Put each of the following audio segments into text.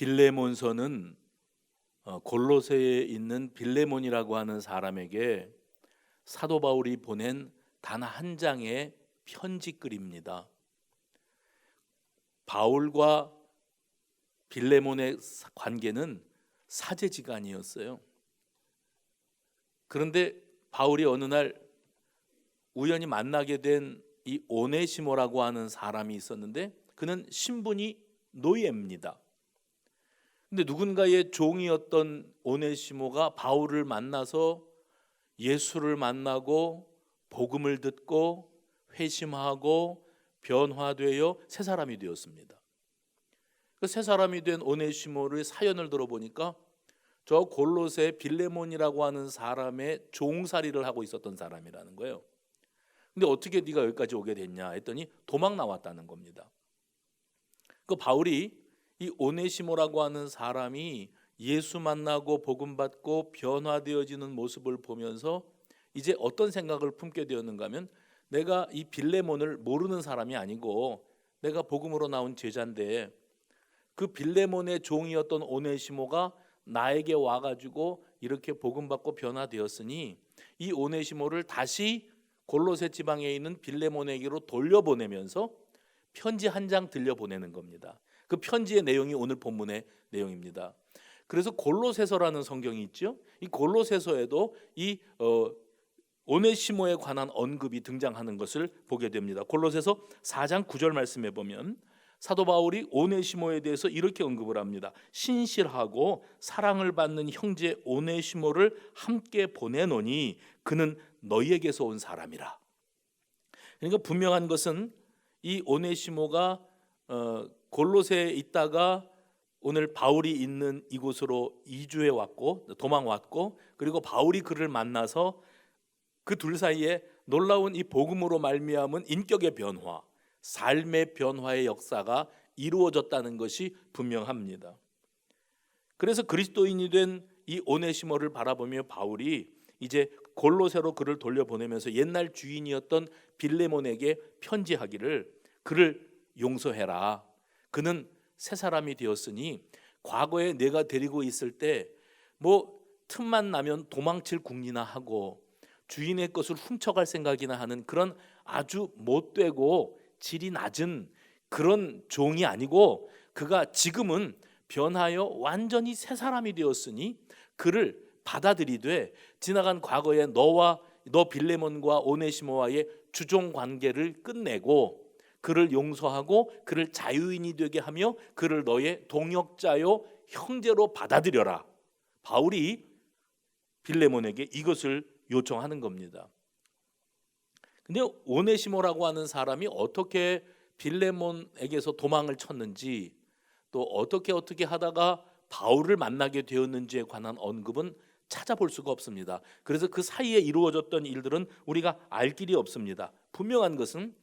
빌레몬서는 골로새에 있는 빌레몬이라고 하는 사람에게 사도 바울이 보낸 단 한 장의 편지글입니다. 바울과 빌레몬의 관계는 사제지간이었어요. 그런데 바울이 어느 날 우연히 만나게 된 이 오네시모라고 하는 사람이 있었는데 그는 신분이 노예입니다. 근데 누군가의 종이었던 오네시모가 바울을 만나서 예수를 만나고 복음을 듣고 회심하고 변화되어 새 사람이 되었습니다. 그 새 사람이 된 오네시모의 사연을 들어보니까 저 골로새 빌레몬이라고 하는 사람의 종살이를 하고 있었던 사람이라는 거예요. 근데 어떻게 네가 여기까지 오게 됐냐 했더니 도망 나왔다는 겁니다. 그 바울이 이 오네시모라고 하는 사람이 예수 만나고 복음 받고 변화되어지는 모습을 보면서 이제 어떤 생각을 품게 되었는가 하면 내가 이 빌레몬을 모르는 사람이 아니고 내가 복음으로 나온 제자인데 그 빌레몬의 종이었던 오네시모가 나에게 와가지고 이렇게 복음 받고 변화되었으니 이 오네시모를 다시 골로새 지방에 있는 빌레몬에게로 돌려보내면서 편지 한 장 들려보내는 겁니다. 그 편지의 내용이 오늘 본문의 내용입니다. 그래서 골로새서라는 성경이 있죠. 이 골로새서에도 이 오네시모에 관한 언급이 등장하는 것을 보게 됩니다. 골로새서 4장 9절 말씀에 보면 사도 바울이 오네시모에 대해서 이렇게 언급을 합니다. 신실하고 사랑을 받는 형제 오네시모를 함께 보내노니 그는 너희에게서 온 사람이라. 그러니까 분명한 것은 이 오네시모가 골로새에 있다가 오늘 바울이 있는 이곳으로 이주해 왔고 도망 왔고 그리고 바울이 그를 만나서 그 둘 사이에 놀라운 이 복음으로 말미암은 인격의 변화, 삶의 변화의 역사가 이루어졌다는 것이 분명합니다. 그래서 그리스도인이 된 이 오네시모를 바라보며 바울이 이제 골로새로 그를 돌려보내면서 옛날 주인이었던 빌레몬에게 편지하기를 그를 용서해라. 그는 새 사람이 되었으니 과거에 내가 데리고 있을 때 뭐 틈만 나면 도망칠 궁리나 하고 주인의 것을 훔쳐갈 생각이나 하는 그런 아주 못되고 질이 낮은 그런 종이 아니고 그가 지금은 변하여 완전히 새 사람이 되었으니 그를 받아들이되 지나간 과거에 너 빌레몬과 오네시모와의 주종 관계를 끝내고 그를 용서하고 그를 자유인이 되게 하며 그를 너의 동역자요 형제로 받아들여라. 바울이 빌레몬에게 이것을 요청하는 겁니다. 근데 오네시모라고 하는 사람이 어떻게 빌레몬에게서 도망을 쳤는지 또 어떻게 하다가 바울을 만나게 되었는지에 관한 언급은 찾아볼 수가 없습니다. 그래서 그 사이에 이루어졌던 일들은 우리가 알 길이 없습니다. 분명한 것은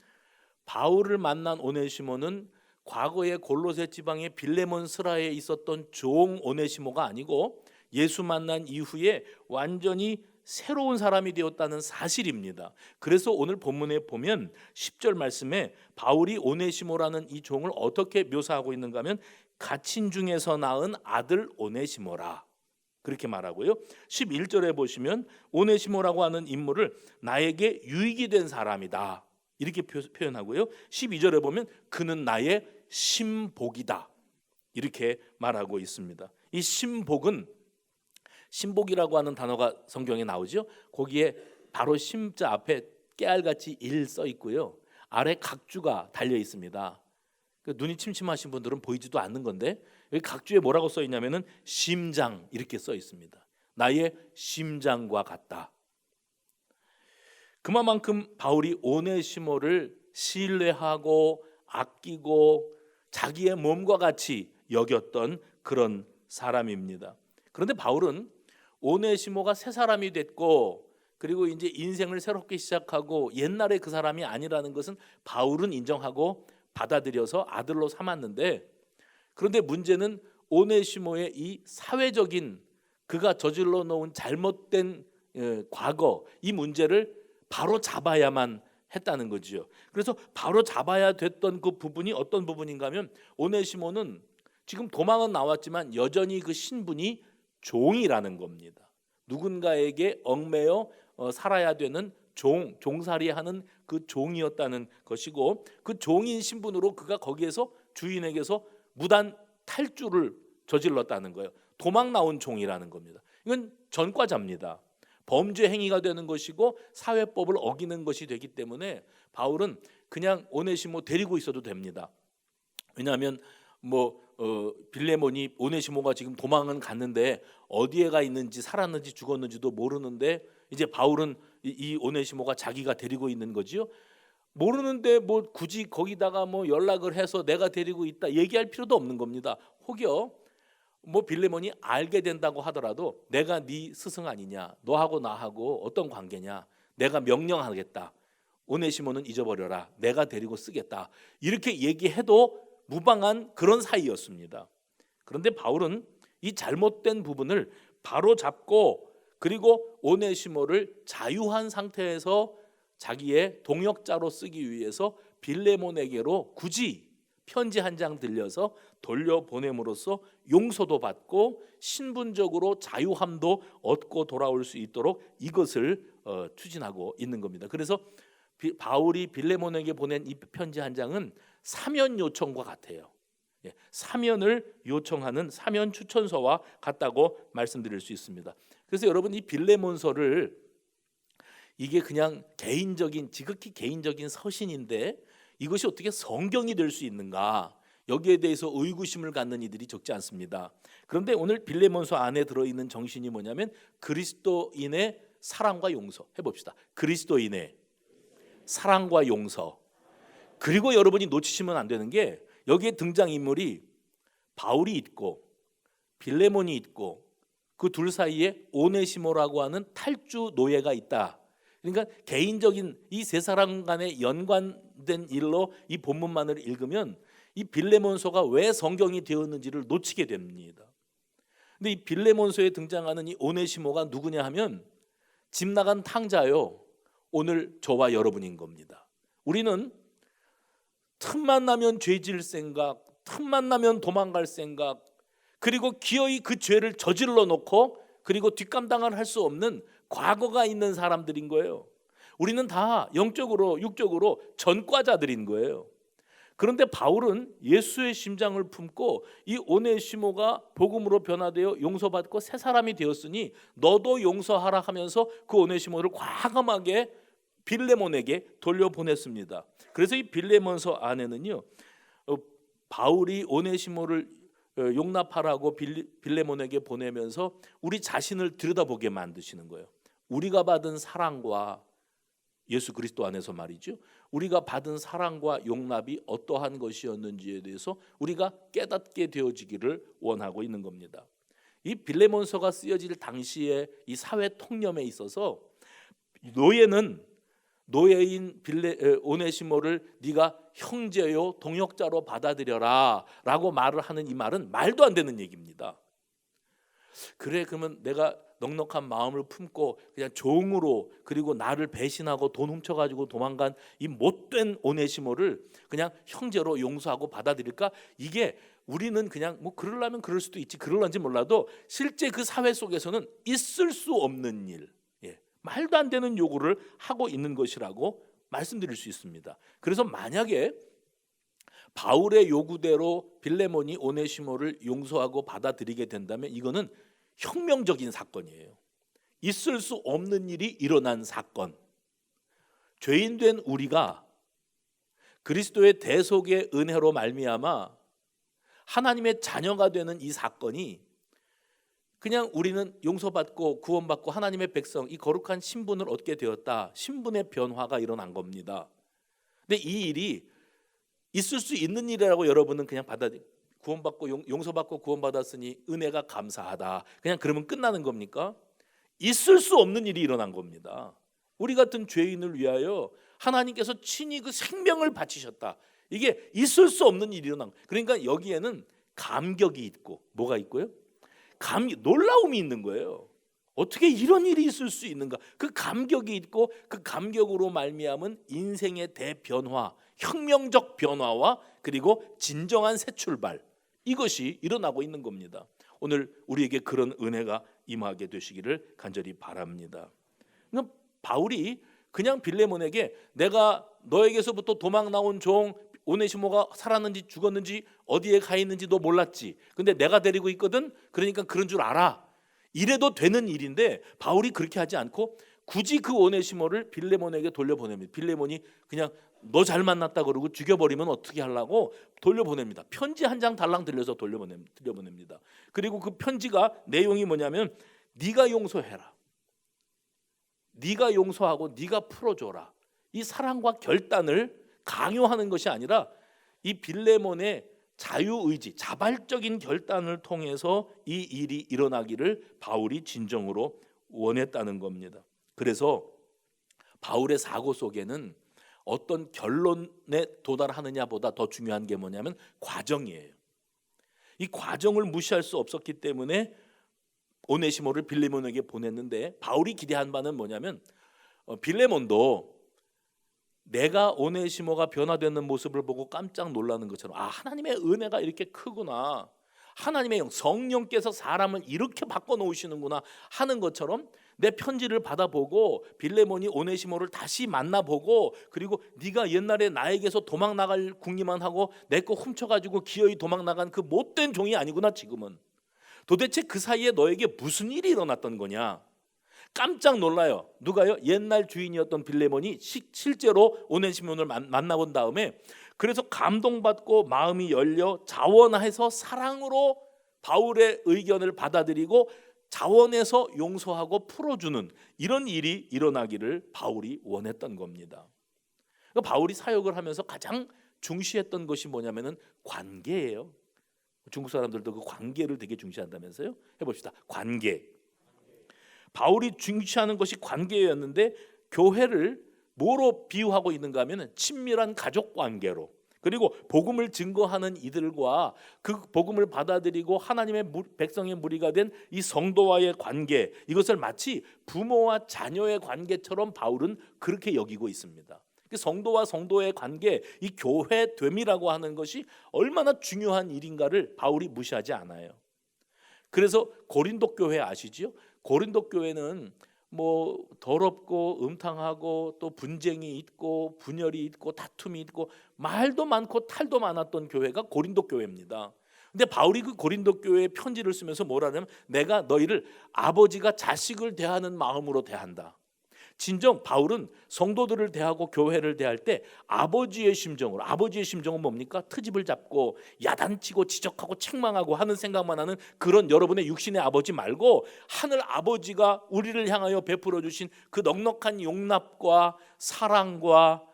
바울을 만난 오네시모는 과거에 골로새 지방의 빌레몬 스라에 있었던 종 오네시모가 아니고 예수 만난 이후에 완전히 새로운 사람이 되었다는 사실입니다. 그래서 오늘 본문에 보면 10절 말씀에 바울이 오네시모라는 이 종을 어떻게 묘사하고 있는가 하면 갇힌 중에서 낳은 아들 오네시모라 그렇게 말하고요. 11절에 보시면 오네시모라고 하는 인물을 나에게 유익이 된 사람이다 이렇게 표현하고요. 12절에 보면 그는 나의 신복이다 이렇게 말하고 있습니다. 이 신복이라고 하는 단어가 성경에 나오죠. 거기에 바로 심자 앞에 깨알같이 일 써 있고요. 아래 각주가 달려 있습니다. 눈이 침침하신 분들은 보이지도 않는 건데 여기 각주에 뭐라고 써 있냐면은 심장 이렇게 써 있습니다. 나의 심장과 같다. 그만큼 바울이 오네시모를 신뢰하고 아끼고 자기의 몸과 같이 여겼던 그런 사람입니다. 그런데 바울은 오네시모가 새 사람이 됐고 그리고 이제 인생을 새롭게 시작하고 옛날에 그 사람이 아니라는 것은 바울은 인정하고 받아들여서 아들로 삼았는데 그런데 문제는 오네시모의 이 사회적인 그가 저질러 놓은 잘못된 과거 이 문제를 바로 잡아야만 했다는 거지요. 그래서 바로 잡아야 됐던 그 부분이 어떤 부분인가 하면 오네시모는 지금 도망은 나왔지만 여전히 그 신분이 종이라는 겁니다. 누군가에게 얽매여 살아야 되는 종살이하는 그 종이었다는 것이고, 그 종인 신분으로 그가 거기에서 주인에게서 무단 탈주를 저질렀다는 거예요. 도망 나온 종이라는 겁니다. 이건 전과자입니다. 범죄 행위가 되는 것이고 사회법을 어기는 것이 되기 때문에 바울은 그냥 오네시모 데리고 있어도 됩니다. 왜냐하면 빌레몬이 오네시모가 지금 도망은 갔는데 어디에 가 있는지 살았는지 죽었는지도 모르는데 이제 바울은 이 오네시모가 자기가 데리고 있는 거지요. 모르는데 굳이 거기다가 연락을 해서 내가 데리고 있다 얘기할 필요도 없는 겁니다. 혹여 빌레몬이 알게 된다고 하더라도 내가 네 스승 아니냐, 너하고 나하고 어떤 관계냐, 내가 명령하겠다, 오네시모는 잊어버려라, 내가 데리고 쓰겠다, 이렇게 얘기해도 무방한 그런 사이였습니다. 그런데 바울은 이 잘못된 부분을 바로 잡고, 그리고 오네시모를 자유한 상태에서 자기의 동역자로 쓰기 위해서 빌레몬에게로 굳이 편지 한 장 들려서 돌려보냄으로써 용서도 받고 신분적으로 자유함도 얻고 돌아올 수 있도록 이것을 추진하고 있는 겁니다. 그래서 바울이 빌레몬에게 보낸 이 편지 한 장은 사면 요청과 같아요. 사면을 요청하는 사면 추천서와 같다고 말씀드릴 수 있습니다. 그래서 여러분, 이 빌레몬서를 이게 그냥 지극히 개인적인 서신인데 이것이 어떻게 성경이 될 수 있는가, 여기에 대해서 의구심을 갖는 이들이 적지 않습니다. 그런데 오늘 빌레몬서 안에 들어있는 정신이 뭐냐면 그리스도인의 사랑과 용서. 해봅시다. 그리스도인의 사랑과 용서. 그리고 여러분이 놓치시면 안 되는 게 여기에 등장인물이 바울이 있고 빌레몬이 있고 그 둘 사이에 오네시모라고 하는 탈주 노예가 있다. 그러니까 개인적인 이 세 사람 간의 연관된 일로 이 본문만을 읽으면 이 빌레몬서가 왜 성경이 되었는지를 놓치게 됩니다. 근데 이 빌레몬서에 등장하는 이 오네시모가 누구냐 하면 집 나간 탕자요, 오늘 저와 여러분인 겁니다. 우리는 틈만 나면 죄질 생각, 틈만 나면 도망갈 생각, 그리고 기어이 그 죄를 저질러 놓고 그리고 뒷감당을 할 수 없는 과거가 있는 사람들인 거예요. 우리는 다 영적으로 육적으로 전과자들인 거예요. 그런데 바울은 예수의 심장을 품고 이 오네시모가 복음으로 변화되어 용서받고 새 사람이 되었으니 너도 용서하라 하면서 그 오네시모를 과감하게 빌레몬에게 돌려보냈습니다. 그래서 이 빌레몬서 안에는요, 바울이 오네시모를 용납하라고 빌레몬에게 보내면서 우리 자신을 들여다보게 만드시는 거예요. 우리가 받은 사랑과 예수 그리스도 안에서 말이죠, 우리가 받은 사랑과 용납이 어떠한 것이었는지에 대해서 우리가 깨닫게 되어지기를 원하고 있는 겁니다. 이 빌레몬서가 쓰여질 당시에 이 사회 통념에 있어서 노예인 오네시모를 네가 형제요 동역자로 받아들여라 라고 말을 하는 이 말은 말도 안 되는 얘기입니다. 그래, 그러면 내가 넉넉한 마음을 품고 그냥 종으로, 그리고 나를 배신하고 돈 훔쳐가지고 도망간 이 못된 오네시모를 그냥 형제로 용서하고 받아들일까? 이게 우리는 그냥 그러려면 그럴 수도 있지, 그럴런지 몰라도 실제 그 사회 속에서는 있을 수 없는 일, 말도 안 되는 요구를 하고 있는 것이라고 말씀드릴 수 있습니다. 그래서 만약에 바울의 요구대로 빌레몬이 오네시모를 용서하고 받아들이게 된다면 이거는 혁명적인 사건이에요. 있을 수 없는 일이 일어난 사건. 죄인된 우리가 그리스도의 대속의 은혜로 말미암아 하나님의 자녀가 되는 이 사건이 그냥 우리는 용서받고 구원받고 하나님의 백성, 이 거룩한 신분을 얻게 되었다, 신분의 변화가 일어난 겁니다. 근데 이 일이 있을 수 있는 일이라고 여러분은 그냥 구원받고 용서받고 구원받았으니 은혜가 감사하다, 그냥 그러면 끝나는 겁니까? 있을 수 없는 일이 일어난 겁니다. 우리 같은 죄인을 위하여 하나님께서 친히 그 생명을 바치셨다. 이게 있을 수 없는 일이 일어난 거예요. 그러니까 여기에는 감격이 있고, 뭐가 있고요? 놀라움이 있는 거예요. 어떻게 이런 일이 있을 수 있는가? 그 감격이 있고, 그 감격으로 말미암은 인생의 대변화, 혁명적 변화와 그리고 진정한 새 출발, 이것이 일어나고 있는 겁니다. 오늘 우리에게 그런 은혜가 임하게 되시기를 간절히 바랍니다. 그러니까 바울이 그냥 빌레몬에게 내가 너에게서부터 도망 나온 종 오네시모가 살았는지 죽었는지 어디에 가 있는지 너 몰랐지. 근데 내가 데리고 있거든. 그러니까 그런 줄 알아. 이래도 되는 일인데 바울이 그렇게 하지 않고 굳이 그 오네시모를 빌레몬에게 돌려보냅니다. 빌레몬이 그냥 너 잘 만났다 그러고 죽여버리면 어떻게 하려고 돌려보냅니다. 편지 한 장 달랑 들려서 돌려보냅니다. 그리고 그 편지가 내용이 뭐냐면 네가 용서해라. 네가 용서하고 네가 풀어줘라. 이 사랑과 결단을 강요하는 것이 아니라 이 빌레몬의 자유의지, 자발적인 결단을 통해서 이 일이 일어나기를 바울이 진정으로 원했다는 겁니다. 그래서 바울의 사고 속에는 어떤 결론에 도달하느냐보다 더 중요한 게 뭐냐면 과정이에요. 이 과정을 무시할 수 없었기 때문에 오네시모를 빌레몬에게 보냈는데 바울이 기대한 바는 뭐냐면 빌레몬도 내가 오네시모가 변화되는 모습을 보고 깜짝 놀라는 것처럼 하나님의 은혜가 이렇게 크구나, 하나님의 성령께서 사람을 이렇게 바꿔놓으시는구나 하는 것처럼 내 편지를 받아보고 빌레몬이 오네시모를 다시 만나보고 그리고 네가 옛날에 나에게서 도망 나갈 궁리만 하고 내 거 훔쳐가지고 기어이 도망 나간 그 못된 종이 아니구나. 지금은 도대체 그 사이에 너에게 무슨 일이 일어났던 거냐. 깜짝 놀라요. 누가요? 옛날 주인이었던 빌레몬이 실제로 오네시모를 만나본 다음에 그래서 감동받고 마음이 열려 자원해서 사랑으로 바울의 의견을 받아들이고 자원해서 용서하고 풀어주는 이런 일이 일어나기를 바울이 원했던 겁니다. 그러니까 바울이 사역을 하면서 가장 중시했던 것이 뭐냐면은 관계예요. 중국 사람들도 그 관계를 되게 중시한다면서요? 해봅시다. 관계. 바울이 중시하는 것이 관계였는데 교회를 뭐로 비유하고 있는가 하면 친밀한 가족 관계로, 그리고 복음을 증거하는 이들과 그 복음을 받아들이고 하나님의 백성의 무리가 된 이 성도와의 관계, 이것을 마치 부모와 자녀의 관계처럼 바울은 그렇게 여기고 있습니다. 성도와 성도의 관계, 이 교회됨이라고 하는 것이 얼마나 중요한 일인가를 바울이 무시하지 않아요. 그래서 고린도 교회 아시지요? 고린도 교회는 뭐 더럽고 음탕하고 또 분쟁이 있고 분열이 있고 다툼이 있고 말도 많고 탈도 많았던 교회가 고린도 교회입니다. 근데 바울이 그 고린도 교회에 편지를 쓰면서 뭐라냐면 내가 너희를 아버지가 자식을 대하는 마음으로 대한다. 진정 바울은 성도들을 대하고 교회를 대할 때 아버지의 심정으로, 아버지의 심정은 뭡니까? 트집을 잡고 야단치고 지적하고 책망하고 하는 생각만 하는 그런 여러분의 육신의 아버지 말고 하늘 아버지가 우리를 향하여 베풀어 주신 그 넉넉한 용납과 사랑과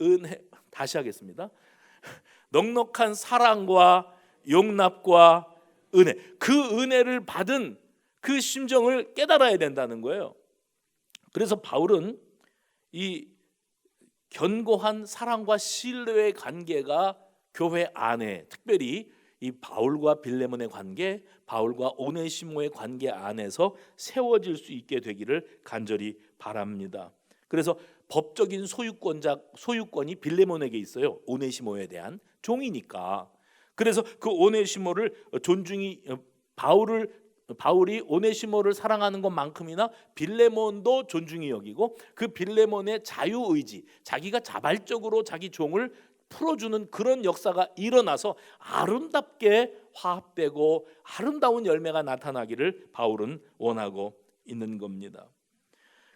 은혜, 다시 하겠습니다. 넉넉한 사랑과 용납과 은혜, 그 은혜를 받은 그 심정을 깨달아야 된다는 거예요. 그래서 바울은 이 견고한 사랑과 신뢰의 관계가 교회 안에, 특별히 이 바울과 빌레몬의 관계, 바울과 오네시모의 관계 안에서 세워질 수 있게 되기를 간절히 바랍니다. 그래서 법적인 소유권이 빌레몬에게 있어요. 오네시모에 대한 종이니까. 그래서 그 오네시모를 존중히 바울이 오네시모를 사랑하는 것만큼이나 빌레몬도 존중히 여기고 그 빌레몬의 자유의지, 자기가 자발적으로 자기 종을 풀어주는 그런 역사가 일어나서 아름답게 화합되고 아름다운 열매가 나타나기를 바울은 원하고 있는 겁니다.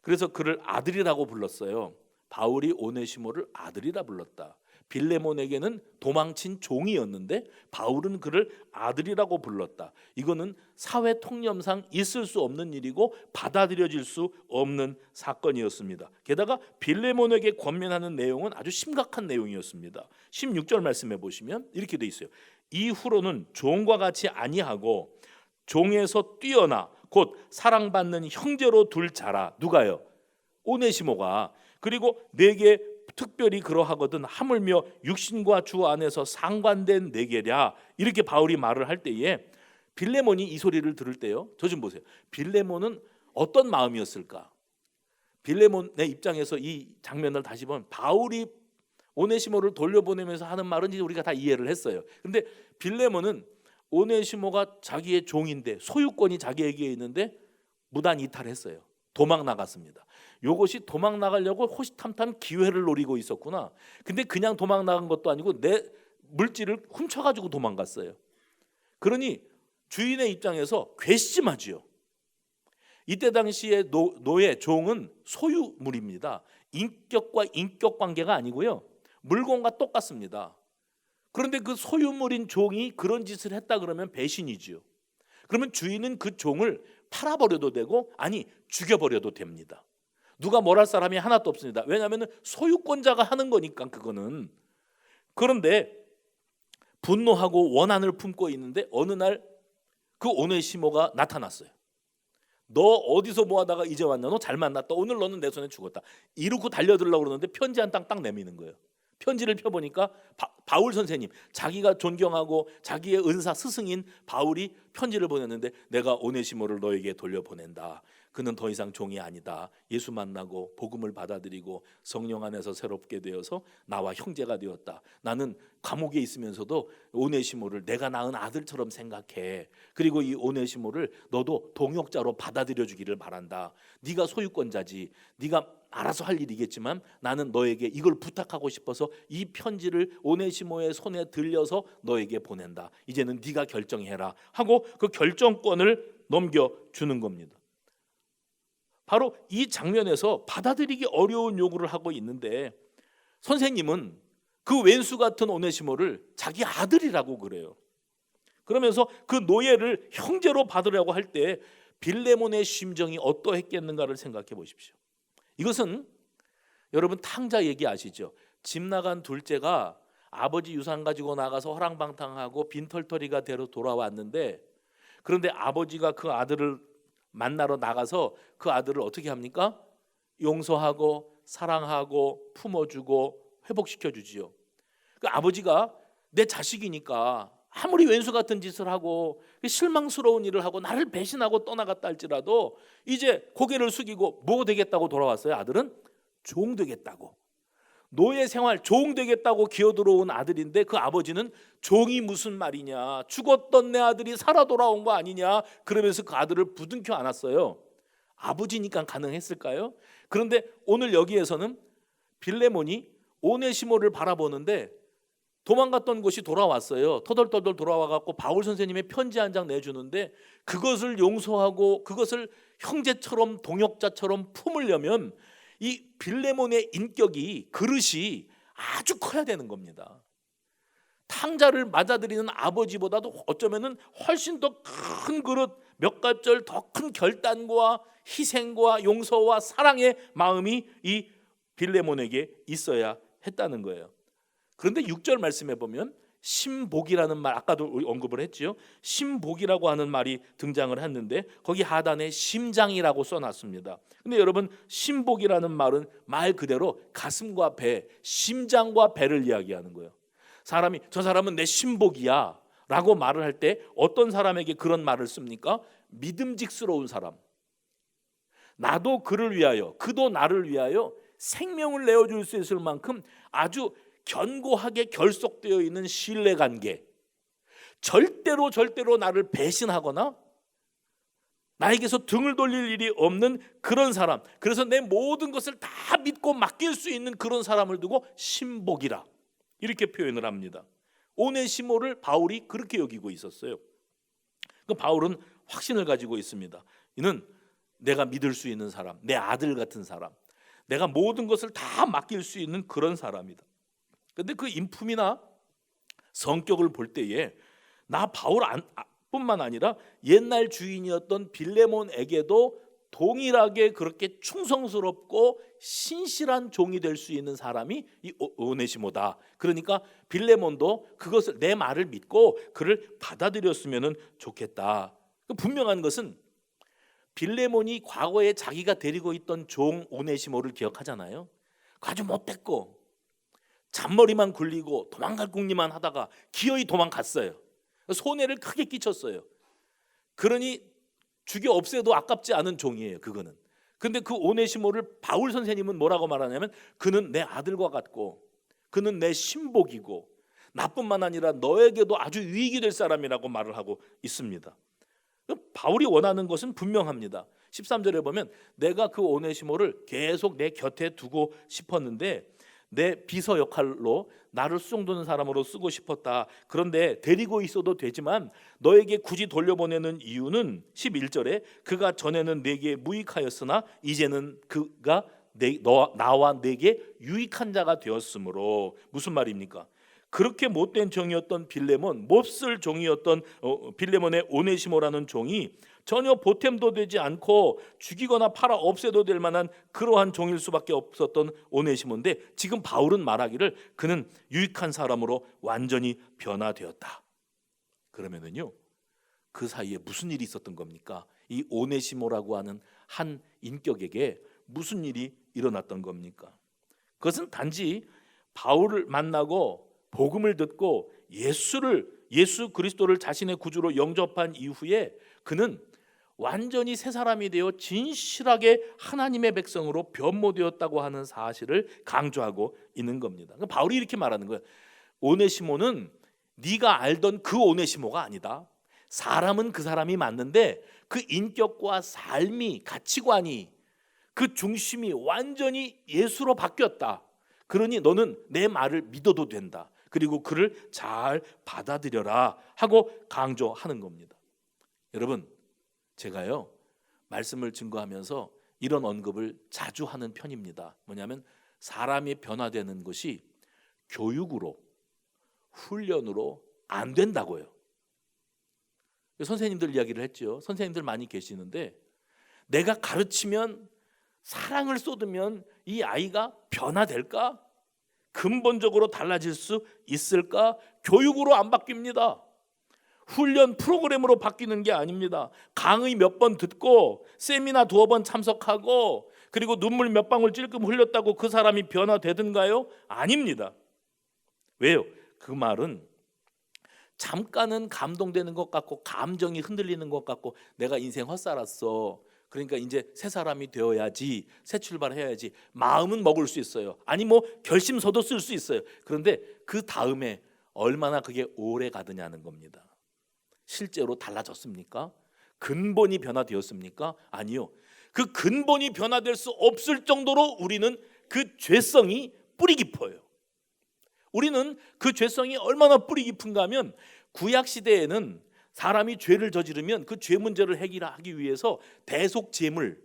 그래서 그를 아들이라고 불렀어요. 바울이 오네시모를 아들이라 불렀다. 빌레몬에게는 도망친 종이었는데 바울은 그를 아들이라고 불렀다. 이거는 사회 통념상 있을 수 없는 일이고 받아들여질 수 없는 사건이었습니다. 게다가 빌레몬에게 권면하는 내용은 아주 심각한 내용이었습니다. 16절 말씀해 보시면 이렇게 돼 있어요. 이후로는 종과 같이 아니하고 종에서 뛰어나 곧 사랑받는 형제로 둘 자라. 누가요? 오네시모가. 그리고 내게 특별히 그러하거든 하물며 육신과 주 안에서 상관된 내게랴. 이렇게 바울이 말을 할 때에 빌레몬이 이 소리를 들을 때요, 저 좀 보세요. 빌레몬은 어떤 마음이었을까? 빌레몬의 입장에서 이 장면을 다시 보면 바울이 오네시모를 돌려보내면서 하는 말은 이제 우리가 다 이해를 했어요. 근데 빌레몬은 오네시모가 자기의 종인데 소유권이 자기에게 있는데 무단 이탈했어요. 도망 나갔습니다. 이것이 도망 나가려고 호시탐탐 기회를 노리고 있었구나. 근데 그냥 도망 나간 것도 아니고 내 물질을 훔쳐가지고 도망갔어요. 그러니 주인의 입장에서 괘씸하지요. 이때 당시에 노예, 종은 소유물입니다. 인격과 인격 관계가 아니고요, 물건과 똑같습니다. 그런데 그 소유물인 종이 그런 짓을 했다 그러면 배신이지요. 그러면 주인은 그 종을 팔아버려도 되고, 아니 죽여버려도 됩니다. 누가 뭘 할 사람이 하나도 없습니다. 왜냐하면 소유권자가 하는 거니까 그거는. 그런데 분노하고 원한을 품고 있는데 어느 날 그 오네시모가 나타났어요. 너 어디서 뭐하다가 이제 왔냐? 너 잘 만났다. 오늘 너는 내 손에 죽었다. 이러고 달려들려고 그러는데 편지 한 땅 딱 내미는 거예요. 편지를 펴보니까 바울 선생님, 자기가 존경하고 자기의 은사 스승인 바울이 편지를 보냈는데, 내가 오네시모를 너에게 돌려보낸다. 그는 더 이상 종이 아니다. 예수 만나고 복음을 받아들이고 성령 안에서 새롭게 되어서 나와 형제가 되었다. 나는 감옥에 있으면서도 오네시모를 내가 낳은 아들처럼 생각해. 그리고 이 오네시모를 너도 동역자로 받아들여 주기를 바란다. 네가 소유권자지. 네가 알아서 할 일이겠지만 나는 너에게 이걸 부탁하고 싶어서 이 편지를 오네시모의 손에 들려서 너에게 보낸다. 이제는 네가 결정해라 하고 그 결정권을 넘겨주는 겁니다. 바로 이 장면에서 받아들이기 어려운 요구를 하고 있는데, 선생님은 그 왼수 같은 오네시모를 자기 아들이라고 그래요. 그러면서 그 노예를 형제로 받으려고 할 때 빌레몬의 심정이 어떠했겠는가를 생각해 보십시오. 이것은 여러분 탕자 얘기 아시죠? 집 나간 둘째가 아버지 유산 가지고 나가서 허랑방탕하고 빈털터리가 되러 돌아왔는데, 그런데 아버지가 그 아들을 만나러 나가서 그 아들을 어떻게 합니까? 용서하고 사랑하고 품어주고 회복시켜주지요. 그 아버지가 내 자식이니까 아무리 왼수 같은 짓을 하고 실망스러운 일을 하고 나를 배신하고 떠나갔다 할지라도 이제 고개를 숙이고 뭐 되겠다고 돌아왔어요? 아들은 종 되겠다고, 노예 생활 종 되겠다고 기어들어온 아들인데, 그 아버지는 종이 무슨 말이냐, 죽었던 내 아들이 살아 돌아온 거 아니냐, 그러면서 그 아들을 부둥켜 안았어요. 아버지니까 가능했을까요? 그런데 오늘 여기에서는 빌레몬이 오네시모를 바라보는데 도망갔던 곳이 돌아왔어요. 터덜터덜 돌아와갖고 바울 선생님의 편지 한 장 내주는데, 그것을 용서하고 그것을 형제처럼 동역자처럼 품으려면 이 빌레몬의 인격이, 그릇이 아주 커야 되는 겁니다. 탕자를 맞아들이는 아버지보다도 어쩌면은 훨씬 더 큰 그릇, 몇 갑절 더 큰 결단과 희생과 용서와 사랑의 마음이 이 빌레몬에게 있어야 했다는 거예요. 그런데 6절 말씀해 보면 심복이라는 말, 아까도 언급을 했죠. 심복이라고 하는 말이 등장을 했는데 거기 하단에 심장이라고 써놨습니다. 근데 여러분, 심복이라는 말은 말 그대로 가슴과 배, 심장과 배를 이야기하는 거예요. 사람이 저 사람은 내 심복이야 라고 말을 할 때 어떤 사람에게 그런 말을 씁니까? 믿음직스러운 사람, 나도 그를 위하여 그도 나를 위하여 생명을 내어줄 수 있을 만큼 아주 견고하게 결속되어 있는 신뢰관계, 절대로 나를 배신하거나 나에게서 등을 돌릴 일이 없는 그런 사람, 그래서 내 모든 것을 다 믿고 맡길 수 있는 그런 사람을 두고 신복이라 이렇게 표현을 합니다. 오네시모를 바울이 그렇게 여기고 있었어요. 그 바울은 확신을 가지고 있습니다. 이는 내가 믿을 수 있는 사람, 내 아들 같은 사람, 내가 모든 것을 다 맡길 수 있는 그런 사람이다. 그런데 그 인품이나 성격을 볼 때에 나 바울 뿐만 아니라 옛날 주인이었던 빌레몬에게도 동일하게 그렇게 충성스럽고 신실한 종이 될 수 있는 사람이 이 오네시모다. 그러니까 빌레몬도 그것을, 내 말을 믿고 그를 받아들였으면 좋겠다. 분명한 것은 빌레몬이 과거에 자기가 데리고 있던 종 오네시모를 기억하잖아요. 아주 못됐고 잔머리만 굴리고 도망갈 궁리만 하다가 기어이 도망갔어요. 손해를 크게 끼쳤어요. 그러니 죽여 없애도 아깝지 않은 종이에요, 그거는. 근데 그 오네시모를 바울 선생님은 뭐라고 말하냐면, 그는 내 아들과 같고 그는 내 신복이고 나뿐만 아니라 너에게도 아주 유익이 될 사람이라고 말을 하고 있습니다. 바울이 원하는 것은 분명합니다. 13절에 보면 내가 그 오네시모를 계속 내 곁에 두고 싶었는데 내 비서 역할로 나를 수종도는 사람으로 쓰고 싶었다. 그런데 데리고 있어도 되지만 너에게 굳이 돌려보내는 이유는 11절에 그가 전에는 내게 무익하였으나 이제는 그가 나와 내게 유익한 자가 되었으므로. 무슨 말입니까? 그렇게 못된 종이었던 빌레몬, 몹쓸 종이었던 빌레몬의 오네시모라는 종이 전혀 보탬도 되지 않고 죽이거나 팔아 없애도 될 만한 그러한 종일 수밖에 없었던 오네시모인데 지금 바울은 말하기를 그는 유익한 사람으로 완전히 변화되었다. 그러면은요, 그 사이에 무슨 일이 있었던 겁니까? 이 오네시모라고 하는 한 인격에게 무슨 일이 일어났던 겁니까? 그것은 단지 바울을 만나고 복음을 듣고 예수 그리스도를 자신의 구주로 영접한 이후에 그는 완전히 새 사람이 되어 진실하게 하나님의 백성으로 변모되었다고 하는 사실을 강조하고 있는 겁니다. 바울이 이렇게 말하는 거예요. 오네시모는 네가 알던 그 오네시모가 아니다. 사람은 그 사람이 맞는데 그 인격과 삶이, 가치관이, 그 중심이 완전히 예수로 바뀌었다. 그러니 너는 내 말을 믿어도 된다. 그리고 그를 잘 받아들여라 하고 강조하는 겁니다. 여러분, 제가요 말씀을 증거하면서 이런 언급을 자주 하는 편입니다. 뭐냐면 사람이 변화되는 것이 교육으로, 훈련으로 안 된다고요. 선생님들 이야기를 했죠. 선생님들 많이 계시는데 내가 가르치면, 사랑을 쏟으면 이 아이가 변화될까? 근본적으로 달라질 수 있을까? 교육으로 안 바뀝니다. 훈련 프로그램으로 바뀌는 게 아닙니다. 강의 몇 번 듣고 세미나 2번 참석하고 그리고 눈물 몇 방울 찔끔 흘렸다고 그 사람이 변화되든가요? 아닙니다. 왜요? 그 말은 잠깐은 감동되는 것 같고 감정이 흔들리는 것 같고 내가 인생 헛살았어, 그러니까 이제 새 사람이 되어야지, 새 출발해야지, 마음은 먹을 수 있어요. 아니 뭐 결심서도 쓸 수 있어요. 그런데 그 다음에 얼마나 그게 오래 가느냐는 겁니다. 실제로 달라졌습니까? 근본이 변화되었습니까? 아니요. 그 근본이 변화될 수 없을 정도로 우리는 그 죄성이 뿌리 깊어요. 우리는 그 죄성이 얼마나 뿌리 깊은가 하면 구약 시대에는 사람이 죄를 저지르면 그 죄 문제를 해결하기 위해서 대속 제물,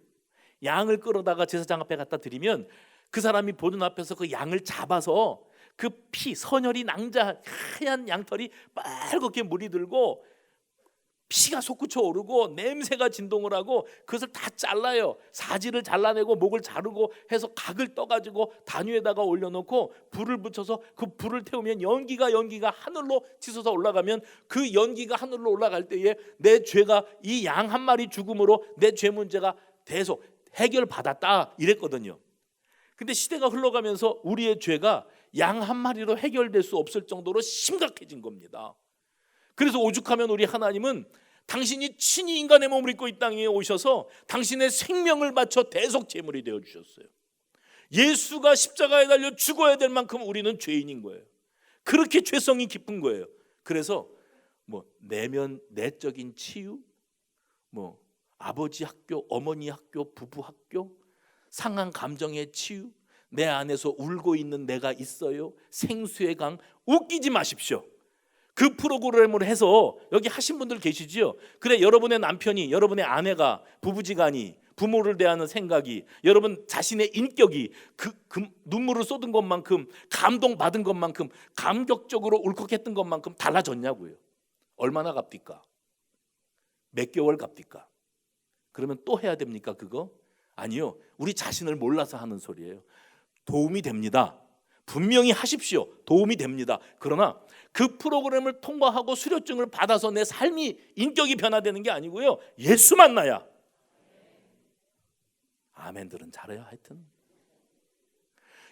양을 끌어다가 제사장 앞에 갖다 드리면 그 사람이 보는 앞에서 그 양을 잡아서 그 피, 선혈이 낭자, 하얀 양털이 빨갛게 물이 들고 피가 솟구쳐 오르고 냄새가 진동을 하고 그것을 다 잘라요. 사지를 잘라내고 목을 자르고 해서 각을 떠가지고 단위에다가 올려놓고 불을 붙여서 그 불을 태우면 연기가 하늘로 치솟아 올라가면 그 연기가 하늘로 올라갈 때에 내 죄가 이 양 한 마리 죽음으로 내 죄 문제가 대속 해결받았다 이랬거든요. 근데 시대가 흘러가면서 우리의 죄가 양 한 마리로 해결될 수 없을 정도로 심각해진 겁니다. 그래서 오죽하면 우리 하나님은 당신이 친히 인간의 몸을 입고 이 땅에 오셔서 당신의 생명을 바쳐 대속 제물이 되어 주셨어요. 예수가 십자가에 달려 죽어야 될 만큼 우리는 죄인인 거예요. 그렇게 죄성이 깊은 거예요. 그래서 뭐 내적인 치유, 뭐 아버지 학교, 어머니 학교, 부부 학교, 상한 감정의 치유, 내 안에서 울고 있는 내가 있어요, 생수의 강, 웃기지 마십시오. 그 프로그램을 해서 여기 하신 분들 계시지요? 그래, 여러분의 남편이, 여러분의 아내가, 부부지간이, 부모를 대하는 생각이, 여러분 자신의 인격이 그 눈물을 쏟은 것만큼, 감동받은 것만큼, 감격적으로 울컥했던 것만큼 달라졌냐고요. 얼마나 값디까? 몇 개월 값디까? 그러면 또 해야 됩니까 그거? 아니요. 우리 자신을 몰라서 하는 소리예요. 도움이 됩니다. 분명히 하십시오. 도움이 됩니다. 그러나 그 프로그램을 통과하고 수료증을 받아서 내 삶이, 인격이 변화되는 게 아니고요, 예수 만나야. 아멘들은 잘해요. 하여튼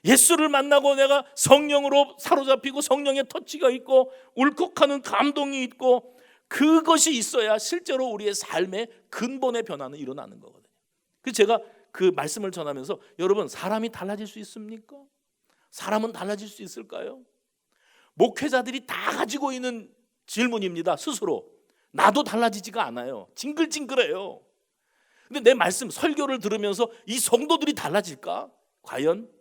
예수를 만나고 내가 성령으로 사로잡히고 성령의 터치가 있고 울컥하는 감동이 있고 그것이 있어야 실제로 우리의 삶의 근본의 변화는 일어나는 거거든요. 그래서 제가 그 말씀을 전하면서 여러분, 사람이 달라질 수 있습니까? 사람은 달라질 수 있을까요? 목회자들이 다 가지고 있는 질문입니다. 스스로. 나도 달라지지가 않아요. 징글징글해요. 근데 내 말씀, 설교를 들으면서 이 성도들이 달라질까? 과연?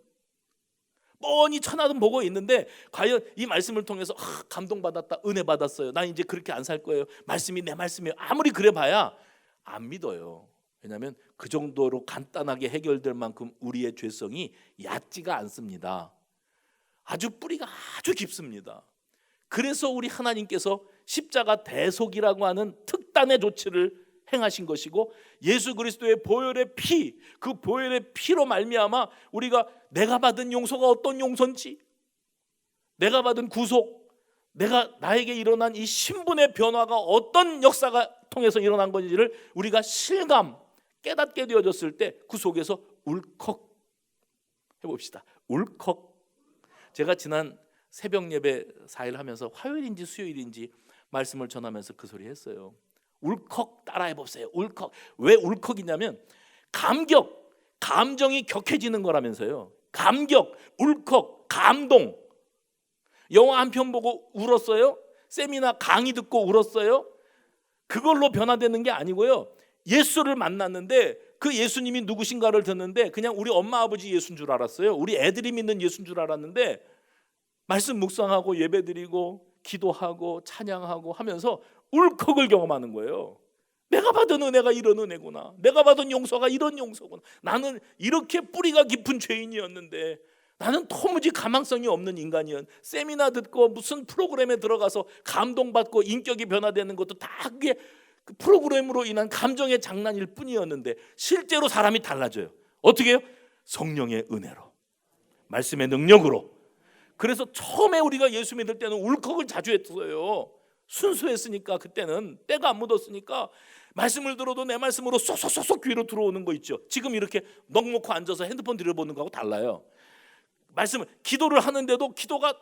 뻔히 천하든 보고 있는데 과연 이 말씀을 통해서 감동받았다, 은혜 받았어요, 나 이제 그렇게 안 살 거예요, 말씀이 내 말씀이에요, 아무리 그래봐야 안 믿어요. 왜냐하면 그 정도로 간단하게 해결될 만큼 우리의 죄성이 얕지가 않습니다. 아주 뿌리가 아주 깊습니다. 그래서 우리 하나님께서 십자가 대속이라고 하는 특단의 조치를 행하신 것이고, 예수 그리스도의 보혈의 피, 그 보혈의 피로 말미암아 우리가 내가 받은 용서가 어떤 용서인지, 내가 받은 구속, 나에게 일어난 이 신분의 변화가 어떤 역사가 통해서 일어난 건지를 우리가 실감 깨닫게 되어졌을 때 그 속에서 울컥 해봅시다. 울컥. 제가 지난 새벽 예배 4일 하면서 화요일인지 수요일인지 말씀을 전하면서 그 소리 했어요. 울컥 따라해 보세요. 울컥. 왜 울컥이냐면 감격, 감정이 격해지는 거라면서요. 감격, 울컥, 감동. 영화 한 편 보고 울었어요? 세미나 강의 듣고 울었어요? 그걸로 변화되는 게 아니고요. 예수를 만났는데 그 예수님이 누구신가를 듣는데 그냥 우리 엄마 아버지 예수인 줄 알았어요. 우리 애들이 믿는 예수인 줄 알았는데 말씀 묵상하고 예배드리고 기도하고 찬양하고 하면서 울컥을 경험하는 거예요. 내가 받은 은혜가 이런 은혜구나. 내가 받은 용서가 이런 용서구나. 나는 이렇게 뿌리가 깊은 죄인이었는데, 나는 도무지 가망성이 없는 인간이었. 세미나 듣고 무슨 프로그램에 들어가서 감동받고 인격이 변화되는 것도 다 그게 그 프로그램으로 인한 감정의 장난일 뿐이었는데 실제로 사람이 달라져요. 어떻게 해요? 성령의 은혜로, 말씀의 능력으로. 그래서 처음에 우리가 예수 믿을 때는 울컥을 자주 했어요. 순수했으니까, 그때는 때가 안 묻었으니까 말씀을 들어도 내 말씀으로 쏙쏙쏙 귀로 들어오는 거 있죠. 지금 이렇게 넉넉히 앉아서 핸드폰 들여보는 거하고 달라요. 말씀을, 기도를 하는데도 기도가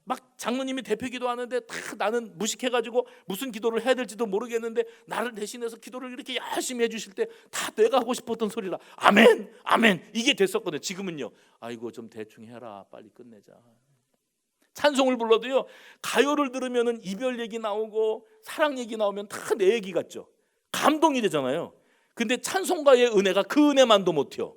막 장로님이 대표 기도하는데 다 나는 무식해가지고 무슨 기도를 해야 될지도 모르겠는데 나를 대신해서 기도를 이렇게 열심히 해주실 때 다 내가 하고 싶었던 소리라 아멘 아멘 이게 됐었거든요. 지금은요, 아이고 좀 대충 해라, 빨리 끝내자. 찬송을 불러도요, 가요를 들으면 이별 얘기 나오고 사랑 얘기 나오면 다 내 얘기 같죠. 감동이 되잖아요. 근데 찬송가의 은혜가 그 은혜만도 못해요.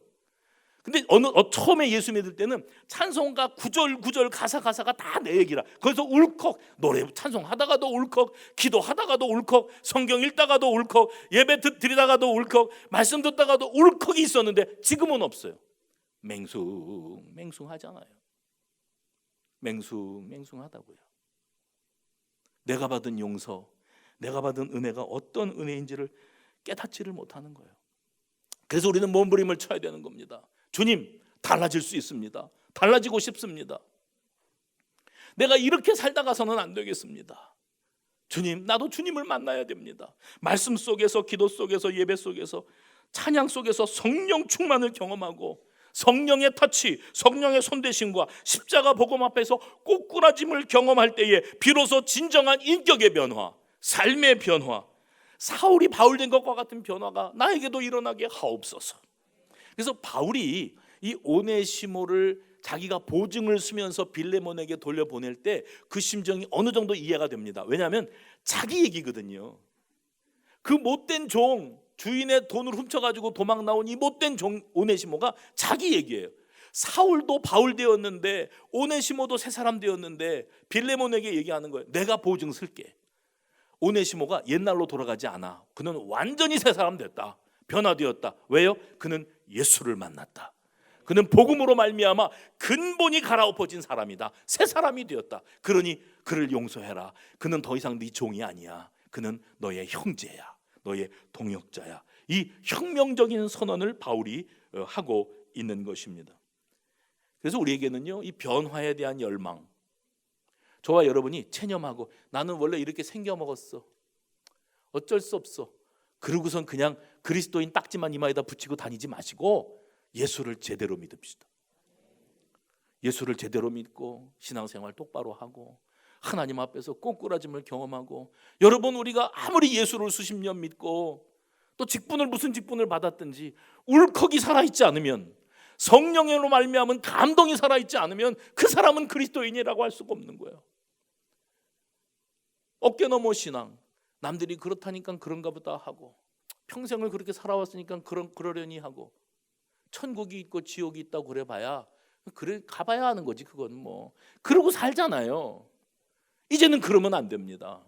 근데 처음에 예수 믿을 때는 찬송가 구절 가사가 다 내 얘기라. 그래서 울컥, 노래 찬송하다가도 울컥, 기도하다가도 울컥, 성경 읽다가도 울컥, 예배 드리다가도 울컥, 말씀 듣다가도 울컥이 있었는데 지금은 없어요. 맹숭하잖아요. 맹숭하다고요. 내가 받은 용서, 내가 받은 은혜가 어떤 은혜인지를 깨닫지를 못하는 거예요. 그래서 우리는 몸부림을 쳐야 되는 겁니다. 주님, 달라질 수 있습니다. 달라지고 싶습니다. 내가 이렇게 살다가서는 안 되겠습니다. 주님, 나도 주님을 만나야 됩니다. 말씀 속에서, 기도 속에서, 예배 속에서, 찬양 속에서 성령 충만을 경험하고 성령의 터치, 성령의 손대심과 십자가 복음 앞에서 꼬꾸라짐을 경험할 때에 비로소 진정한 인격의 변화, 삶의 변화, 사울이 바울 된 것과 같은 변화가 나에게도 일어나게 하옵소서. 그래서 바울이 이 오네시모를 자기가 보증을 쓰면서 빌레몬에게 돌려보낼 때 그 심정이 어느 정도 이해가 됩니다. 왜냐하면 자기 얘기거든요. 그 못된 종, 주인의 돈을 훔쳐가지고 도망 나온 이 못된 종 오네시모가 자기 얘기예요. 사울도 바울 되었는데 오네시모도 새 사람 되었는데 빌레몬에게 얘기하는 거예요. 내가 보증 쓸게. 오네시모가 옛날로 돌아가지 않아. 그는 완전히 새 사람 됐다. 변화되었다. 왜요? 그는 예수를 만났다. 그는 복음으로 말미암아 근본이 갈아엎어진 사람이다. 새 사람이 되었다. 그러니 그를 용서해라. 그는 더 이상 네 종이 아니야. 그는 너의 형제야. 너의 동역자야. 이 혁명적인 선언을 바울이 하고 있는 것입니다. 그래서 우리에게는요, 이 변화에 대한 열망, 저와 여러분이 체념하고 나는 원래 이렇게 생겨 먹었어, 어쩔 수 없어, 그러고선 그냥 그리스도인 딱지만 이마에다 붙이고 다니지 마시고 예수를 제대로 믿읍시다. 예수를 제대로 믿고 신앙생활 똑바로 하고 하나님 앞에서 꼬꾸라짐을 경험하고, 여러분, 우리가 아무리 예수를 수십 년 믿고 또 무슨 직분을 받았든지 울컥이 살아있지 않으면, 성령으로 말미암은 감동이 살아있지 않으면 그 사람은 그리스도인이라고 할 수가 없는 거예요. 어깨 너머 신앙. 남들이 그렇다니까 그런가 보다 하고, 평생을 그렇게 살아왔으니까 그러려니 하고, 천국이 있고 지옥이 있다고 그래봐야, 그래 가봐야 하는 거지. 그건 뭐 그러고 살잖아요. 이제는 그러면 안 됩니다.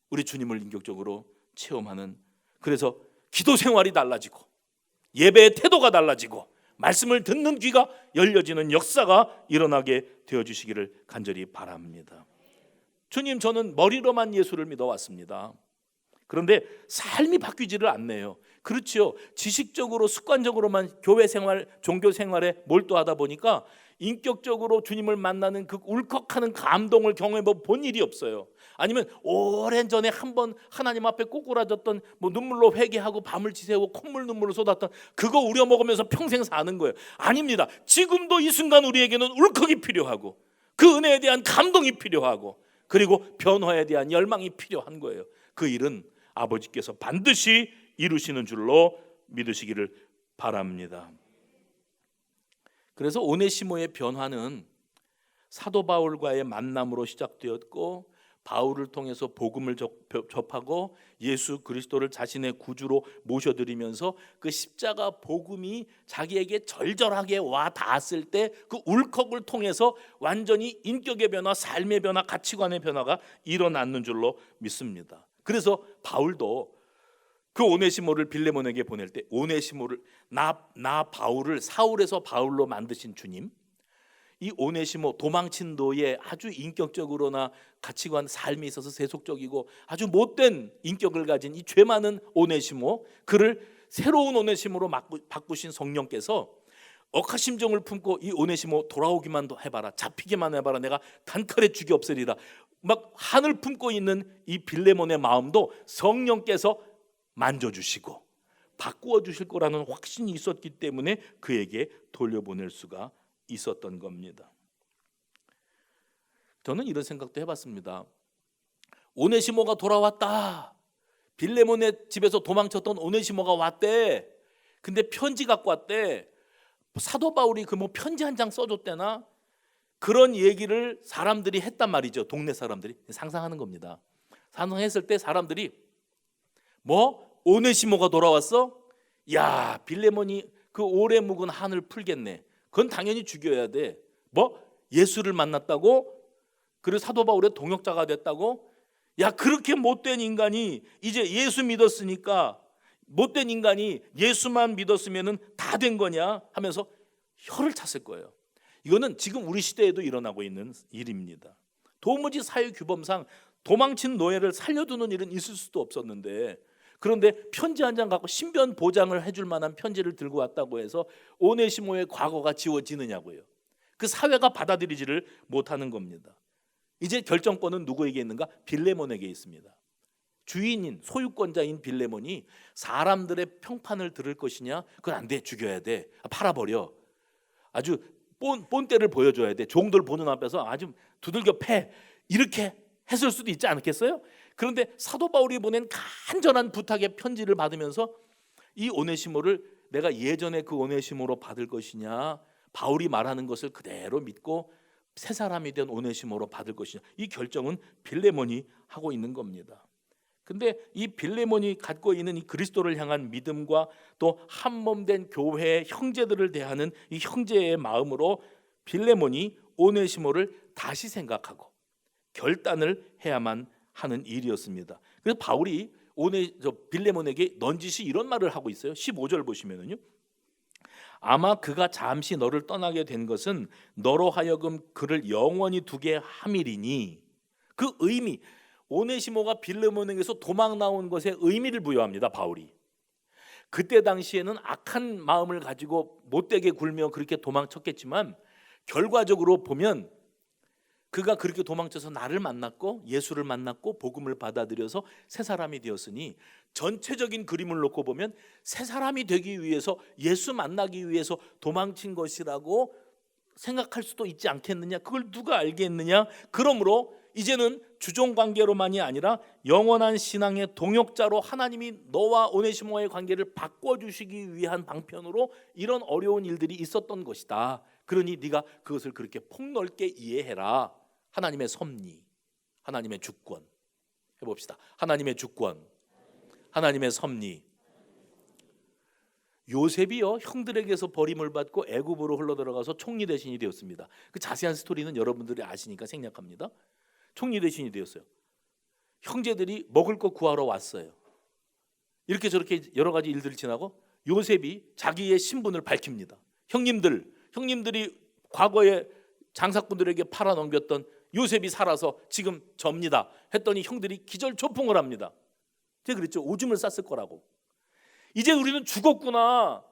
우리 주님을 인격적으로 체험하는, 그래서 기도 생활이 달라지고 예배의 태도가 달라지고 말씀을 듣는 귀가 열려지는 역사가 일어나게 되어주시기를 간절히 바랍니다. 주님, 저는 머리로만 예수를 믿어왔습니다. 그런데 삶이 바뀌지를 않네요. 그렇지요. 지식적으로 습관적으로만 교회 생활, 종교 생활에 몰두하다 보니까 인격적으로 주님을 만나는 그 울컥하는 감동을 경험해 본 일이 없어요. 아니면 오랜 전에 한번 하나님 앞에 꼬꾸라졌던, 뭐 눈물로 회개하고 밤을 지새우고 콧물 눈물을 쏟았던 그거 우려먹으면서 평생 사는 거예요. 아닙니다. 지금도 이 순간 우리에게는 울컥이 필요하고, 그 은혜에 대한 감동이 필요하고, 그리고 변화에 대한 열망이 필요한 거예요. 그 일은 아버지께서 반드시 이루시는 줄로 믿으시기를 바랍니다. 그래서 오네시모의 변화는 사도 바울과의 만남으로 시작되었고, 바울을 통해서 복음을 접하고 예수 그리스도를 자신의 구주로 모셔드리면서 그 십자가 복음이 자기에게 절절하게 와 닿았을 때 그 울컥을 통해서 완전히 인격의 변화, 삶의 변화, 가치관의 변화가 일어났는 줄로 믿습니다. 그래서 바울도 그 오네시모를 빌레몬에게 보낼 때, 오네시모를 나 바울을 사울에서 바울로 만드신 주님, 이 오네시모 도망친 노예, 아주 인격적으로나 가치관, 삶이 있어서 세속적이고 아주 못된 인격을 가진 이 죄 많은 오네시모, 그를 새로운 오네시모로 바꾸신 성령께서 억하심정을 품고 이 오네시모 돌아오기만 해봐라, 잡히기만 해봐라, 내가 단칼에 죽여 없애리라, 막 한을 품고 있는 이 빌레몬의 마음도 성령께서 만져주시고 바꾸어 주실 거라는 확신이 있었기 때문에 그에게 돌려보낼 수가 있었던 겁니다. 저는 이런 생각도 해봤습니다. 오네시모가 돌아왔다. 빌레몬의 집에서 도망쳤던 오네시모가 왔대. 근데 편지 갖고 왔대. 사도 바울이 그 뭐 편지 한 장 써줬대나, 그런 얘기를 사람들이 했단 말이죠. 동네 사람들이 상상하는 겁니다. 상상했을 때 사람들이 뭐 오네시모가 돌아왔어? 야, 빌레몬이 그 오래 묵은 한을 풀겠네. 그건 당연히 죽여야 돼. 뭐 예수를 만났다고? 그리고 사도 바울의 동역자가 됐다고? 야, 그렇게 못된 인간이 이제 예수 믿었으니까, 못된 인간이 예수만 믿었으면은 다 된 거냐 하면서 혀를 찼을 거예요. 이거는 지금 우리 시대에도 일어나고 있는 일입니다. 도무지 사회 규범상 도망친 노예를 살려두는 일은 있을 수도 없었는데, 그런데 편지 한 장 갖고 신변 보장을 해줄 만한 편지를 들고 왔다고 해서 오네시모의 과거가 지워지느냐고요. 그 사회가 받아들이지를 못하는 겁니다. 이제 결정권은 누구에게 있는가? 빌레몬에게 있습니다. 주인인, 소유권자인 빌레몬이 사람들의 평판을 들을 것이냐? 그건 안 돼, 죽여야 돼, 팔아버려, 아주 본때를 보여줘야 돼, 종들 보는 앞에서 아주 두들겨 패, 이렇게 했을 수도 있지 않겠어요? 그런데 사도 바울이 보낸 간절한 부탁의 편지를 받으면서 이 오네시모를 내가 예전에 그 오네시모로 받을 것이냐, 바울이 말하는 것을 그대로 믿고 새 사람이 된 오네시모로 받을 것이냐, 이 결정은 빌레몬이 하고 있는 겁니다. 근데 이 빌레몬이 갖고 있는 이 그리스도를 향한 믿음과 또 한몸된 교회의 형제들을 대하는 이 형제의 마음으로 빌레몬이 오네시모를 다시 생각하고 결단을 해야만 하는 일이었습니다. 그래서 바울이 빌레몬에게 넌지시 이런 말을 하고 있어요. 15절 보시면은요, 아마 그가 잠시 너를 떠나게 된 것은 너로 하여금 그를 영원히 두게 함이리니, 그 의미, 오네시모가 빌레몬에게서 도망 나온 것에 의미를 부여합니다. 바울이 그때 당시에는 악한 마음을 가지고 못되게 굴며 그렇게 도망쳤겠지만, 결과적으로 보면 그가 그렇게 도망쳐서 나를 만났고 예수를 만났고 복음을 받아들여서 새 사람이 되었으니, 전체적인 그림을 놓고 보면 새 사람이 되기 위해서, 예수 만나기 위해서 도망친 것이라고 생각할 수도 있지 않겠느냐. 그걸 누가 알겠느냐. 그러므로 이제는 주종 관계로만이 아니라 영원한 신앙의 동역자로 하나님이 너와 오네시모의 관계를 바꿔주시기 위한 방편으로 이런 어려운 일들이 있었던 것이다. 그러니 네가 그것을 그렇게 폭넓게 이해해라. 하나님의 섭리, 하나님의 주권, 해봅시다. 하나님의 주권, 하나님의 섭리. 요셉이요 형들에게서 버림을 받고 애굽으로 흘러들어가서 총리 대신이 되었습니다. 그 자세한 스토리는 여러분들이 아시니까 생략합니다. 총리 대신이 되었어요. 형제들이 먹을 거 구하러 왔어요. 이렇게 저렇게 여러 가지 일들이 지나고 요셉이 자기의 신분을 밝힙니다. 형님들이 과거에 장사꾼들에게 팔아넘겼던 요셉이 살아서 지금 접니다 했더니 형들이 기절초풍을 합니다. 제가 그랬죠. 오줌을 쌌을 거라고. 이제 우리는 죽었구나.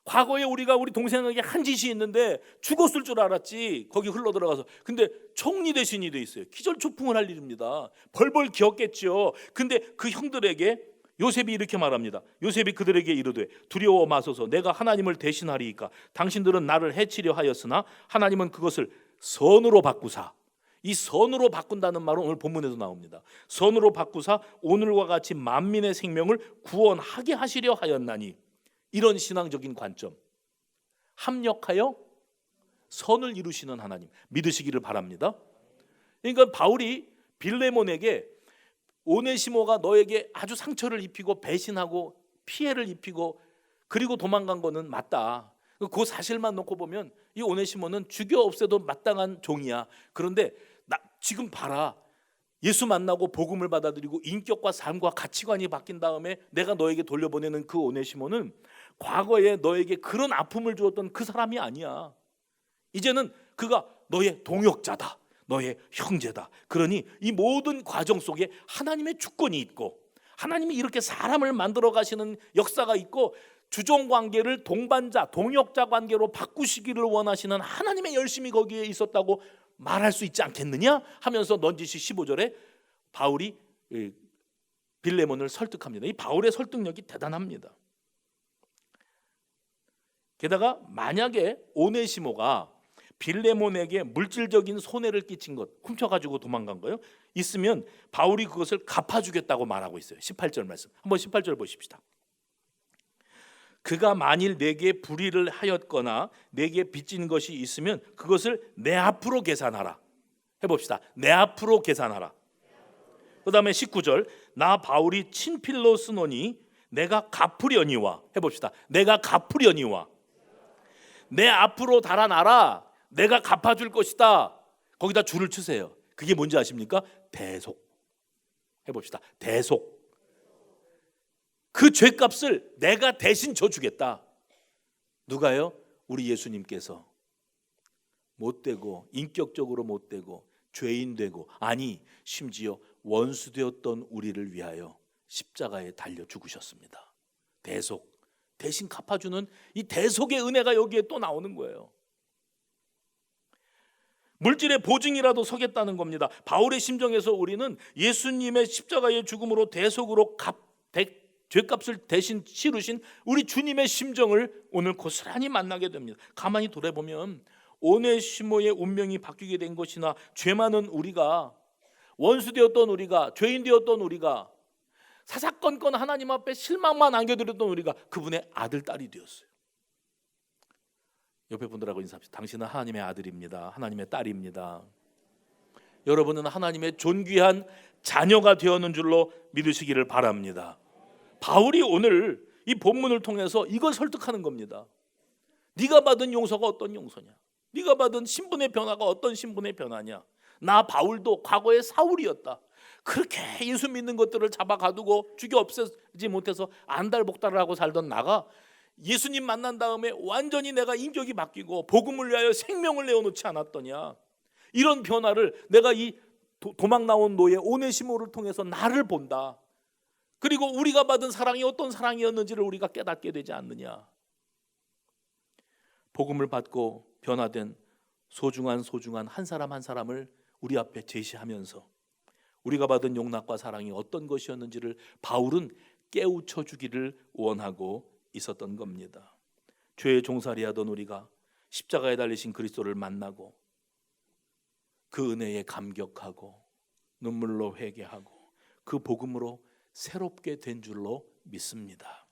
과거에 우리가 우리 동생에게 한 짓이 있는데 죽었을 줄 알았지. 거기 흘러들어가서. 근데 총리 대신이 돼 있어요. 기절초풍을 할 일입니다. 벌벌 기었겠죠. 근데 그 형들에게 요셉이 이렇게 말합니다. 요셉이 그들에게 이르되 두려워 마소서. 내가 하나님을 대신하리이까. 당신들은 나를 해치려 하였으나 하나님은 그것을 선으로 바꾸사. 이 선으로 바꾼다는 말은 오늘 본문에도 나옵니다. 선으로 바꾸사 오늘과 같이 만민의 생명을 구원하게 하시려 하였나니. 이런 신앙적인 관점, 합력하여 선을 이루시는 하나님 믿으시기를 바랍니다. 그러니까 바울이 빌레몬에게 오네시모가 너에게 아주 상처를 입히고 배신하고 피해를 입히고 그리고 도망간 거는 맞다. 그 사실만 놓고 보면 이 오네시모는 죽여 없애도 마땅한 종이야. 그런데 지금 봐라. 예수 만나고 복음을 받아들이고 인격과 삶과 가치관이 바뀐 다음에 내가 너에게 돌려보내는 그 오네시모는 과거에 너에게 그런 아픔을 주었던 그 사람이 아니야. 이제는 그가 너의 동역자다. 너의 형제다. 그러니 이 모든 과정 속에 하나님의 주권이 있고 하나님이 이렇게 사람을 만들어 가시는 역사가 있고 주종 관계를 동반자, 동역자 관계로 바꾸시기를 원하시는 하나님의 열심이 거기에 있었다고 말할 수 있지 않겠느냐 하면서 넌지시 15절에 바울이 빌레몬을 설득합니다. 이 바울의 설득력이 대단합니다. 게다가 만약에 오네시모가 빌레몬에게 물질적인 손해를 끼친 것, 훔쳐가지고 도망간 거요 있으면 바울이 그것을 갚아주겠다고 말하고 있어요. 18절 말씀 한번 18절 보십시다. 그가 만일 내게 불의를 하였거나 내게 빚진 것이 있으면 그것을 내 앞으로 계산하라. 해봅시다. 내 앞으로 계산하라. 그 다음에 19절 나 바울이 친필로 쓰노니 내가 갚으려니와. 해봅시다. 내가 갚으려니와. 내 앞으로 달아나라. 내가 갚아줄 것이다. 거기다 줄을 치세요. 그게 뭔지 아십니까? 대속. 해봅시다. 대속. 그 죄값을 내가 대신 져주겠다. 누가요? 우리 예수님께서 못되고 인격적으로 못되고 죄인 되고 아니 심지어 원수 되었던 우리를 위하여 십자가에 달려 죽으셨습니다. 대속. 대신 갚아주는 이 대속의 은혜가 여기에 또 나오는 거예요. 물질의 보증이라도 서겠다는 겁니다. 바울의 심정에서 우리는 예수님의 십자가의 죽음으로 대속으로 죄값을 대신 치르신 우리 주님의 심정을 오늘 고스란히 만나게 됩니다. 가만히 돌아보면 오네시모의 운명이 바뀌게 된 것이나 죄 많은 우리가, 원수 되었던 우리가, 죄인 되었던 우리가, 사사건건 하나님 앞에 실망만 안겨드렸던 우리가 그분의 아들, 딸이 되었어요. 옆에 분들하고 인사합시다. 당신은 하나님의 아들입니다. 하나님의 딸입니다. 여러분은 하나님의 존귀한 자녀가 되었는 줄로 믿으시기를 바랍니다. 바울이 오늘 이 본문을 통해서 이걸 설득하는 겁니다. 네가 받은 용서가 어떤 용서냐? 네가 받은 신분의 변화가 어떤 신분의 변화냐? 나 바울도 과거에 사울이었다. 그렇게 예수 믿는 것들을 잡아가두고 죽여 없애지 못해서 안달복달을 하고 살던 나가 예수님 만난 다음에 완전히 내가 인격이 바뀌고 복음을 위하여 생명을 내어놓지 않았더냐. 이런 변화를 내가 이 도망 나온 노예 오네시모를 통해서 나를 본다. 그리고 우리가 받은 사랑이 어떤 사랑이었는지를 우리가 깨닫게 되지 않느냐. 복음을 받고 변화된 소중한 한 사람 한 사람을 우리 앞에 제시하면서 우리가 받은 용납과 사랑이 어떤 것이었는지를 바울은 깨우쳐 주기를 원하고 있었던 겁니다. 죄에 종살이하던 우리가 십자가에 달리신 그리스도를 만나고 그 은혜에 감격하고 눈물로 회개하고 그 복음으로 새롭게 된 줄로 믿습니다.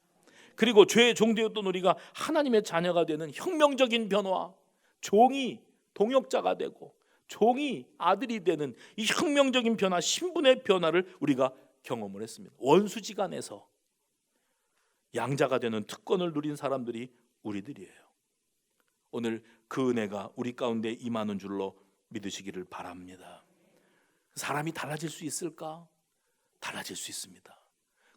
그리고 죄의 종되었던 우리가 하나님의 자녀가 되는 혁명적인 변화, 종이 동역자가 되고 종이 아들이 되는 이 혁명적인 변화, 신분의 변화를 우리가 경험을 했습니다. 원수지간에서 양자가 되는 특권을 누린 사람들이 우리들이에요. 오늘 그 은혜가 우리 가운데 임하는 줄로 믿으시기를 바랍니다. 사람이 달라질 수 있을까? 달라질 수 있습니다.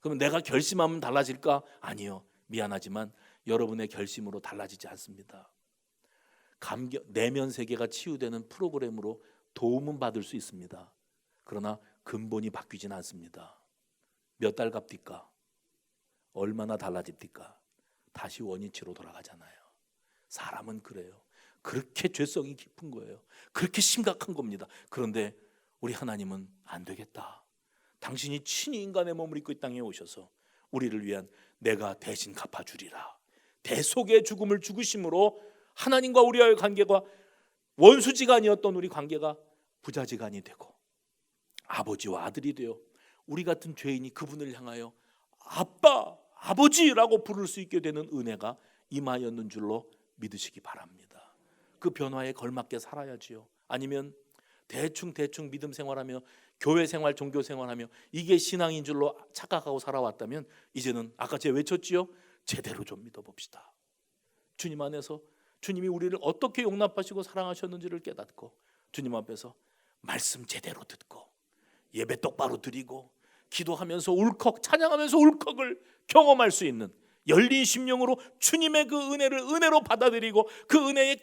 그러면 내가 결심하면 달라질까? 아니요. 미안하지만 여러분의 결심으로 달라지지 않습니다. 내면 세계가 치유되는 프로그램으로 도움은 받을 수 있습니다. 그러나 근본이 바뀌진 않습니다. 몇 달 갑니까? 얼마나 달라집니까? 다시 원위치로 돌아가잖아요. 사람은 그래요. 그렇게 죄성이 깊은 거예요. 그렇게 심각한 겁니다. 그런데 우리 하나님은 안 되겠다. 당신이 친히 인간의 몸을 입고 이 땅에 오셔서 우리를 위한 내가 대신 갚아주리라. 대속의 죽음을 죽으심으로 하나님과 우리와의 관계가 원수지간이었던 우리 관계가 부자지간이 되고 아버지와 아들이 되어 우리 같은 죄인이 그분을 향하여 아빠, 아버지라고 부를 수 있게 되는 은혜가 임하였는 줄로 믿으시기 바랍니다. 그 변화에 걸맞게 살아야지요. 아니면 대충 믿음 생활하며 교회 생활, 종교 생활하며 이게 신앙인 줄로 착각하고 살아왔다면 이제는 아까 제가 외쳤지요. 제대로 좀 믿어봅시다. 주님 안에서 주님이 우리를 어떻게 용납하시고 사랑하셨는지를 깨닫고 주님 앞에서 말씀 제대로 듣고 예배 똑바로 드리고 기도하면서 울컥 찬양하면서 울컥을 경험할 수 있는 열린 심령으로 주님의 그 은혜를 은혜로 받아들이고 그 은혜에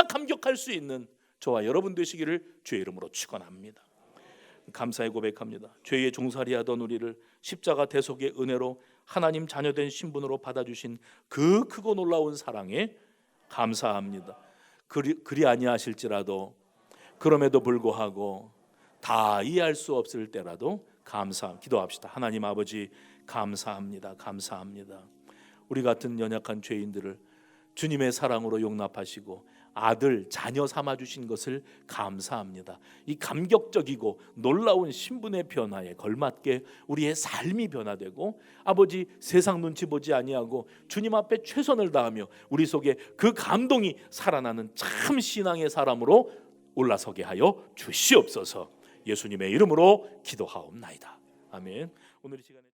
감격할 수 있는 저와 여러분 되시기를 주의 이름으로 축원합니다. 감사의 고백합니다. 죄의 종살이하던 우리를 십자가 대속의 은혜로 하나님 자녀된 신분으로 받아주신 그 크고 놀라운 사랑에 감사합니다. 그리 아니하실지라도 그럼에도 불구하고 다 이해할 수 없을 때라도 기도합시다. 하나님 아버지 감사합니다. 우리 같은 연약한 죄인들을 주님의 사랑으로 용납하시고 아들, 자녀 삼아주신 것을 감사합니다. 이 감격적이고 놀라운 신분의 변화에 걸맞게 우리의 삶이 변화되고 아버지 세상 눈치 보지 아니하고 주님 앞에 최선을 다하며 우리 속에 그 감동이 살아나는 참 신앙의 사람으로 올라서게 하여 주시옵소서. 예수님의 이름으로 기도하옵나이다. 아멘. 오늘 이 시간에